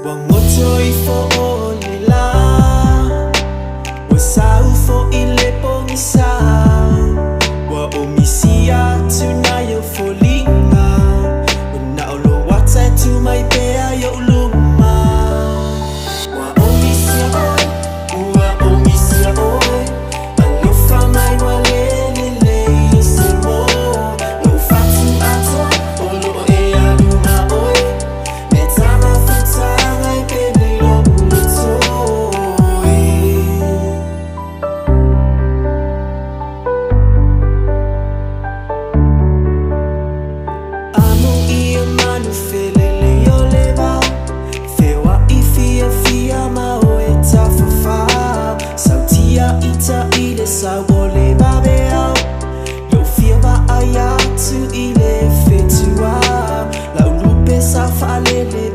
Wangotoy fo olila Wasau fo ilepo misa Wa omisia tunayo fo linga Wana olo wata tu mai pea yo uluma Wa omisia oi, wa omisia oi Alofa mai walelele yo semo Lo fatu ato, olo e aluma oi Metama futa ngai pele lo ulutoi Amo ia manu felele yo leva Fewa ifia fia mao e tafafa Sautia ita ile sawole babeau Yo fia ba ayatu ile fetua La ulupe sa falele